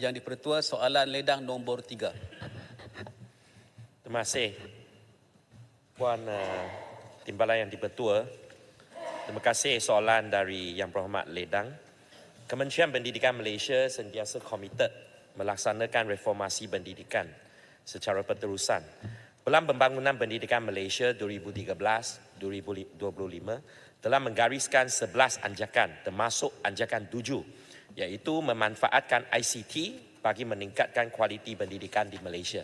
Yang di-Pertua, soalan ledang nombor 3. Terima kasih Puan Timbalan Yang di-Pertua. Terima kasih soalan dari Yang Berhormat Ledang. Kementerian Pendidikan Malaysia sentiasa komited melaksanakan reformasi pendidikan secara berterusan. Pelan Pembangunan Pendidikan Malaysia 2013-2025 telah menggariskan 11 anjakan termasuk anjakan 7 iaitu memanfaatkan ICT bagi meningkatkan kualiti pendidikan di Malaysia.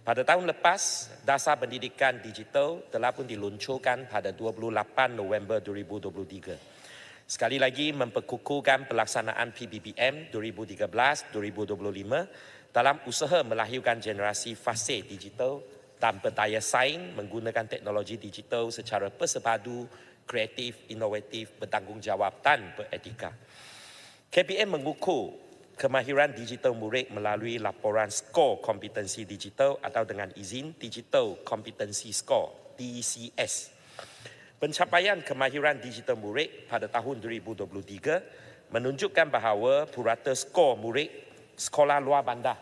Pada tahun lepas, Dasar Pendidikan Digital telah pun diluncurkan pada 28 November 2023. Sekali lagi memperkukuhkan pelaksanaan PPPM 2013-2025 dalam usaha melahirkan generasi fasih digital dan berdaya saing menggunakan teknologi digital secara bersepadu, kreatif, inovatif, bertanggungjawab dan beretika. KPM mengukur kemahiran digital murid melalui laporan skor kompetensi digital atau dengan izin Digital Competency Score, DCS. Pencapaian kemahiran digital murid pada tahun 2023 menunjukkan bahawa purata skor murid sekolah luar bandar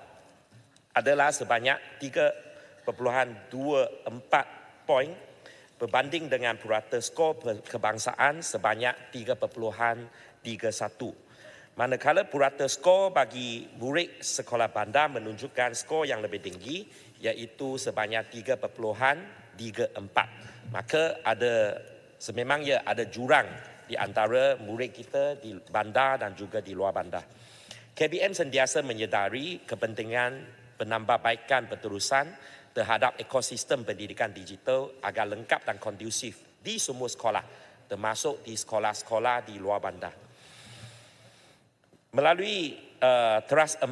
adalah sebanyak 3.24 poin berbanding dengan purata skor kebangsaan sebanyak 3.31. Manakala purata skor bagi murid sekolah bandar menunjukkan skor yang lebih tinggi iaitu sebanyak 3.34. Maka sememangnya ada jurang di antara murid kita di bandar dan juga di luar bandar. KBM sentiasa menyedari kepentingan penambahbaikan berterusan terhadap ekosistem pendidikan digital agar lengkap dan kondusif di semua sekolah, termasuk di sekolah-sekolah di luar bandar. Melalui teras 4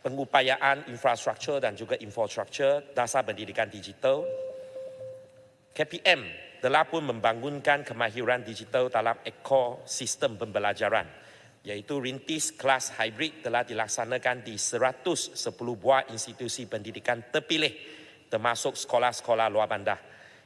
pengupayaan infrastruktur dan juga infrastruktur dasar pendidikan digital, KPM telah pun membangunkan kemahiran digital dalam ekosistem pembelajaran, iaitu rintis kelas hybrid telah dilaksanakan di 110 buah institusi pendidikan terpilih termasuk sekolah-sekolah luar bandar.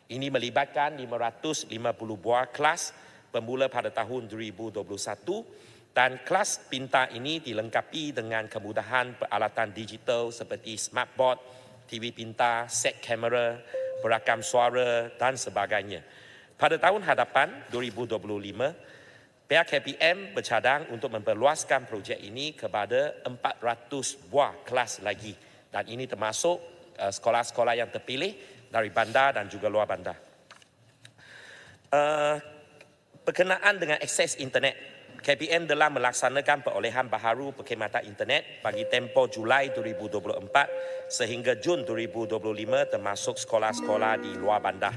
Ini melibatkan 550 buah kelas bermula pada tahun 2021 dan kelas pintar ini dilengkapi dengan kemudahan peralatan digital seperti smartboard, TV pintar, set kamera, perakam suara dan sebagainya. Pada tahun hadapan 2025, pihak KPM bercadang untuk memperluaskan projek ini kepada 400 buah kelas lagi dan ini termasuk sekolah-sekolah yang terpilih dari bandar dan juga luar bandar. Berkenaan dengan akses internet, KPM telah melaksanakan perolehan baharu perkhidmatan internet bagi tempoh Julai 2024 sehingga Jun 2025 termasuk sekolah-sekolah di luar bandar.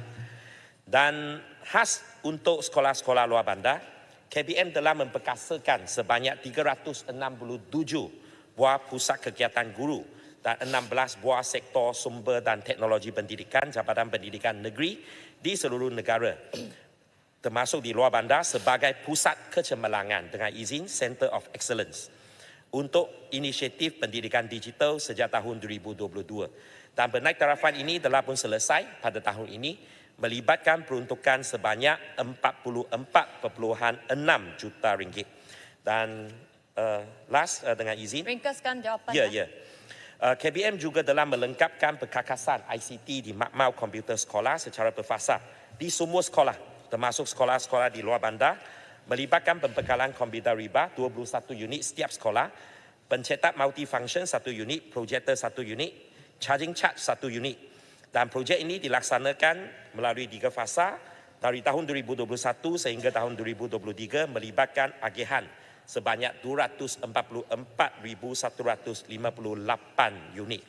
Dan khas untuk sekolah-sekolah luar bandar, KPM telah memperkasakan sebanyak 367 buah pusat kegiatan guru dan 16 buah sektor sumber dan teknologi pendidikan Jabatan Pendidikan Negeri di seluruh negara, termasuk di luar bandar sebagai pusat kecemerlangan dengan izin Center of Excellence untuk inisiatif pendidikan digital sejak tahun 2022. Dan penaiktarafan ini telah pun selesai pada tahun ini melibatkan peruntukan sebanyak 44.6 juta ringgit. Dan dengan izin. Ringkaskan jawapan. Ya. KBM juga telah melengkapkan perkakasan ICT di makmal komputer sekolah secara berfasa di semua sekolah, termasuk sekolah-sekolah di luar bandar, melibatkan pembekalan komputer riba 21 unit setiap sekolah, pencetak multifunction 1 unit, projektor 1 unit, charging charge 1 unit. Dan projek ini dilaksanakan melalui 3 fasa dari tahun 2021 sehingga tahun 2023 melibatkan agihan sebanyak 244,158 unit.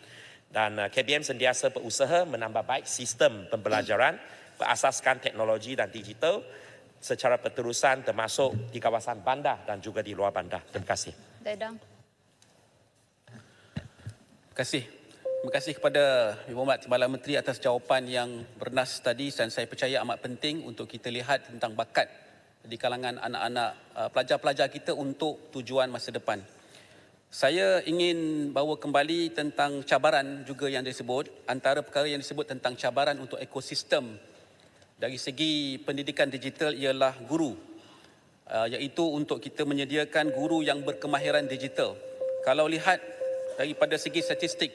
Dan KBM sentiasa berusaha menambah baik sistem pembelajaran berasaskan teknologi dan digital secara berterusan termasuk di kawasan bandar dan juga di luar bandar. Terima kasih. Ledang. Terima kasih. Terima kasih kepada Ibu Muhammad Timbalan Menteri atas jawapan yang bernas tadi dan saya percaya amat penting untuk kita lihat tentang bakat di kalangan anak-anak pelajar-pelajar kita untuk tujuan masa depan. Saya ingin bawa kembali tentang cabaran juga yang disebut, antara perkara yang disebut tentang cabaran untuk ekosistem dari segi pendidikan digital ialah guru, iaitu untuk kita menyediakan guru yang berkemahiran digital. Kalau lihat daripada segi statistik,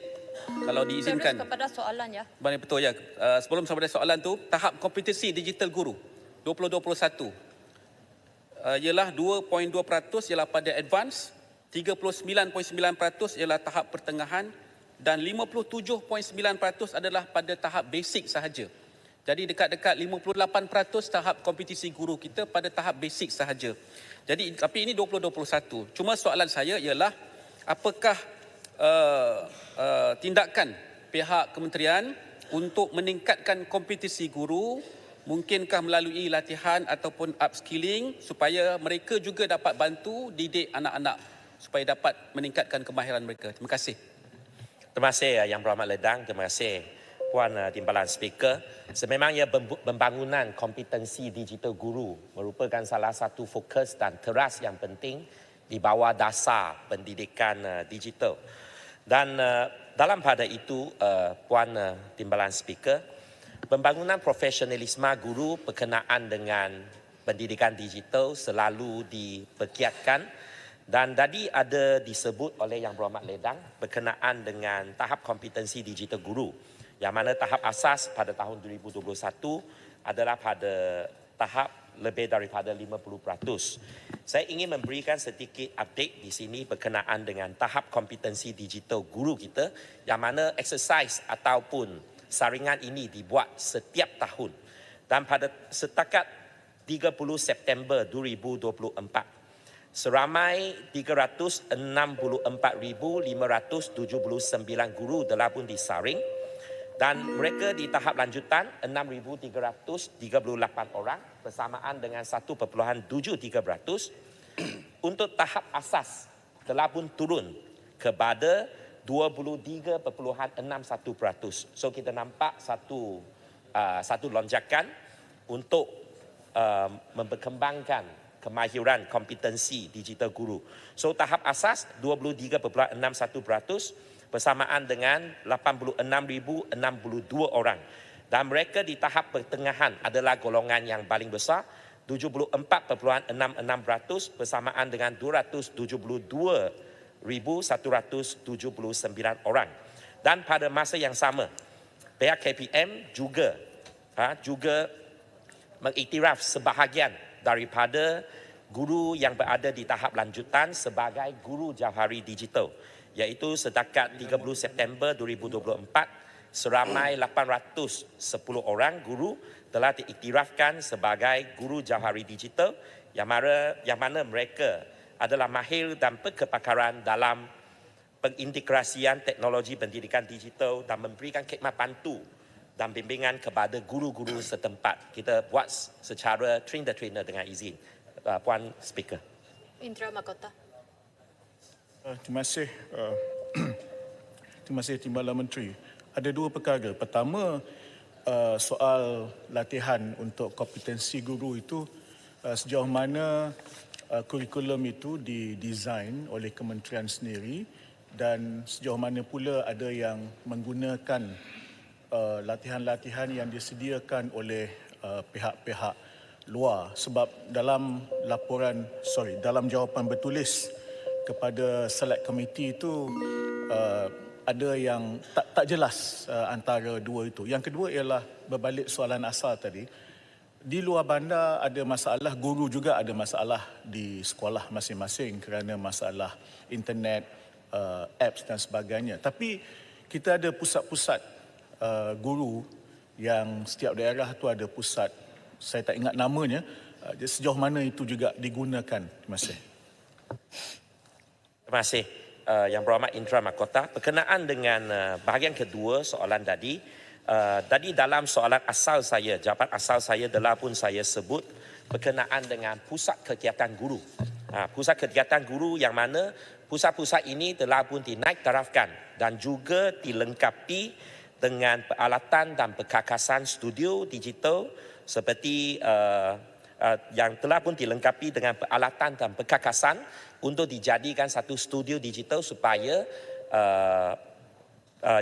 kalau Terus diizinkan. kepada soalan ya. Betul ya. Sebelum sampai pada soalan tu, tahap kompetensi digital guru 2021 ialah 2.2% ialah pada advance, 39.9% ialah tahap pertengahan dan 57.9% adalah pada tahap basic sahaja. Jadi dekat-dekat 58% tahap kompetisi guru kita pada tahap basic sahaja. Jadi tapi ini 2021. Cuma soalan saya ialah apakah tindakan pihak kementerian untuk meningkatkan kompetisi guru, mungkinkah melalui latihan ataupun upskilling supaya mereka juga dapat bantu didik anak-anak supaya dapat meningkatkan kemahiran mereka. Terima kasih. Terima kasih Yang Berhormat Ledang, terima kasih Puan Timbalan Speaker. Sememangnya pembangunan kompetensi digital guru merupakan salah satu fokus dan teras yang penting di bawah dasar pendidikan digital. Dan dalam pada itu, Puan Timbalan Speaker, pembangunan profesionalisme guru berkenaan dengan pendidikan digital selalu diperkiatkan dan tadi ada disebut oleh Yang Berhormat Ledang berkenaan dengan tahap kompetensi digital guru yang mana tahap asas pada tahun 2021 adalah pada tahap lebih daripada 50%. Saya ingin memberikan sedikit update di sini berkenaan dengan tahap kompetensi digital guru kita yang mana exercise ataupun saringan ini dibuat setiap tahun. Dan pada setakat 30 September 2024, seramai 364,579 guru telah pun disaring dan mereka di tahap lanjutan 6,338 orang bersamaan dengan 1.73%. Untuk tahap asas telah pun turun kepada 23.61%. So kita nampak satu lonjakan untuk memperkembangkan kemahiran kompetensi digital guru. So tahap asas 23.61% bersamaan dengan 86,062 orang. Dan mereka di tahap pertengahan adalah golongan yang paling besar 74.66% bersamaan dengan 272,179 orang. Dan pada masa yang sama, pihak KPM juga mengiktiraf sebahagian daripada guru yang berada di tahap lanjutan sebagai guru jauhari digital, iaitu setakat 30 September 2024, seramai 810 orang guru telah diiktirafkan sebagai guru jauhari digital yang mana mereka adalah mahir dan berkepakaran dalam pengintegrasian teknologi pendidikan digital dan memberikan khidmat bantu dan bimbingan kepada guru-guru setempat. Kita buat secara trainer dengan izin. Puan Speaker. Indra Makota. Terima kasih. Terima kasih Timbalan Menteri. Ada dua perkara. Pertama, soal latihan untuk kompetensi guru itu sejauh mana kurikulum itu didesain oleh kementerian sendiri dan sejauh mana pula ada yang menggunakan latihan-latihan yang disediakan oleh pihak-pihak luar. Sebab dalam dalam jawapan bertulis kepada select committee itu ada yang tak jelas antara dua itu. Yang kedua ialah berbalik soalan asal tadi. Di luar bandar ada masalah, guru juga ada masalah di sekolah masing-masing kerana masalah internet, apps dan sebagainya. Tapi kita ada pusat-pusat guru yang setiap daerah tu ada pusat, saya tak ingat namanya, sejauh mana itu juga digunakan. Terima kasih. Terima kasih Yang Berhormat Indra Makota. Berkenaan dengan bahagian kedua soalan tadi, tadi dalam soalan asal saya, jawapan asal saya telah pun saya sebut berkenaan dengan pusat kegiatan guru. Pusat kegiatan guru yang mana pusat-pusat ini telah pun dinaik tarafkan dan juga dilengkapi dengan peralatan dan perkakasan studio digital seperti yang telah pun dilengkapi dengan peralatan dan perkakasan untuk dijadikan satu studio digital supaya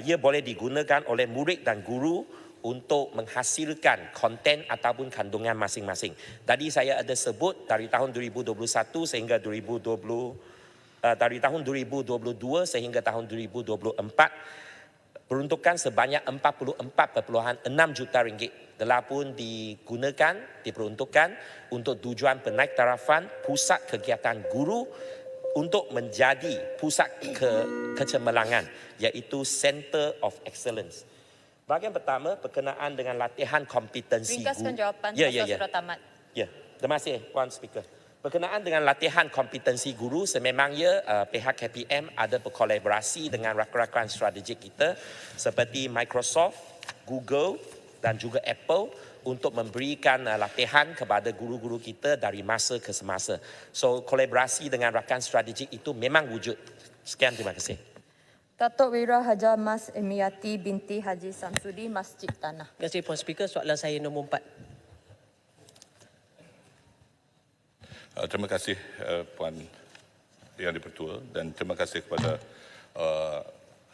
ia boleh digunakan oleh murid dan guru untuk menghasilkan konten ataupun kandungan masing-masing. Tadi saya ada sebut dari tahun 2021 sehingga 2024 dari tahun 2022 sehingga tahun 2024 peruntukan sebanyak 44.6 juta ringgit telah pun diperuntukkan untuk tujuan penaiktarafan pusat kegiatan guru untuk menjadi pusat kecemerlangan, iaitu Center of Excellence. Bahagian pertama berkenaan dengan latihan kompetensi Ringkaskan guru. jawapan, Ya, pasal sudah tamat. Ya, terima kasih Puan Speaker. Berkenaan dengan latihan kompetensi guru, sememangnya pihak KPM ada berkolaborasi dengan rakan-rakan strategik kita seperti Microsoft, Google dan juga Apple untuk memberikan latihan kepada guru-guru kita dari masa ke semasa. So, kolaborasi dengan rakan strategik itu memang wujud. Sekian, terima kasih. Datuk Wira Hajar Mas Emiati binti Haji Samsudi, Masjid Tanah. Terima kasih Puan Speaker. Soalan saya nombor 4. Terima kasih Puan Yang di-Pertua dan terima kasih kepada